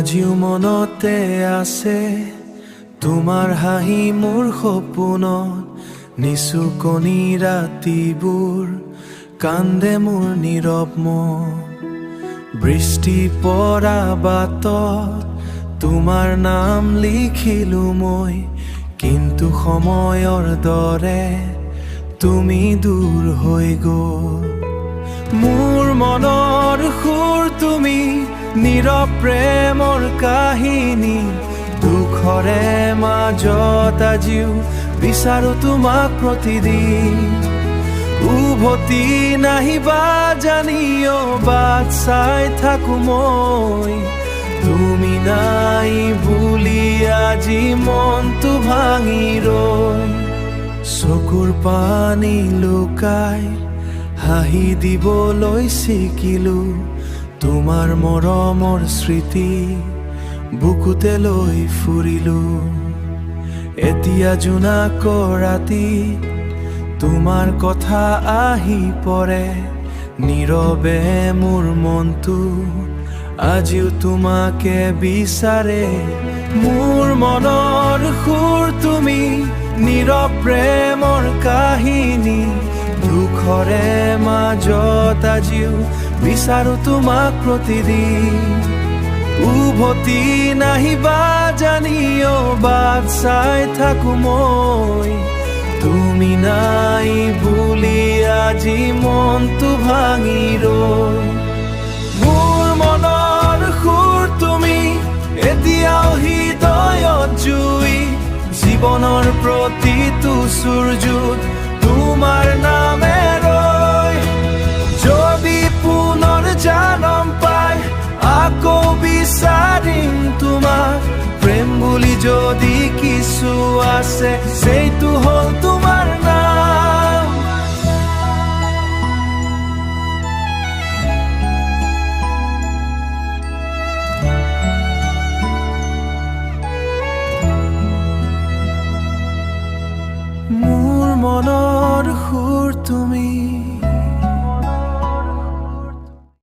আজিও মনতে আছে তোমাৰ হাঁহি মোৰ সপোনত নিচুকনি ৰাতিবোৰ কান্দে মোৰ নীৰৱ মন বৃষ্টি পৰা বাটত তোমাৰ নাম লিখিলো মই কিন্তু সময়ৰ দৰে তুমি দূৰ হৈ গ'ল মোৰ মনৰ সুৰ তুমি নীৰৱ প্ৰেমৰ কাহিনী দুখৰে মাজত আজিও বিচাৰো তোমাক প্ৰতিদিন উভতি নাহিবা জানিও বাট চাই থাকো মই তুমি নাই বুলি আজি মনটো ভাঙি ৰয় চকুৰ পানী লুকাই হাঁহি দিবলৈ শিকিলো তোমাৰ মৰমৰ স্মৃতি বুকুতে লৈ ফুৰিলো এতিয়া জোনাক ৰাতি তোমাৰ কথা আহি পৰে নীৰৱে মোৰ মনটো আজিও তোমাকে বিচাৰে মোৰ মনৰ সুৰ তুমি নীৰৱ প্ৰেমৰ কাহিনী দুখৰে মাজত আজিও বিচাৰো তোমাক প্ৰতিদিন উভতি নাহিবা জানিও বাট চাই থাকো মই তুমি নাই বুলি আজি মনটো ভাঙি ৰয় মোৰ মনৰ সুৰ তুমি এতিয়াও হৃদয়ত জুই জীৱনৰ প্ৰতিটো সূৰ্যত তোমাৰ নামে ৰয় যদি পুনৰ জনম পাই আকৌ বিচাৰিম তোমাক প্ৰেম বুলি যদি কিছু আছে সেইটো হ'ল তোমাৰ নাম মোৰ মনৰ সুৰ তুমি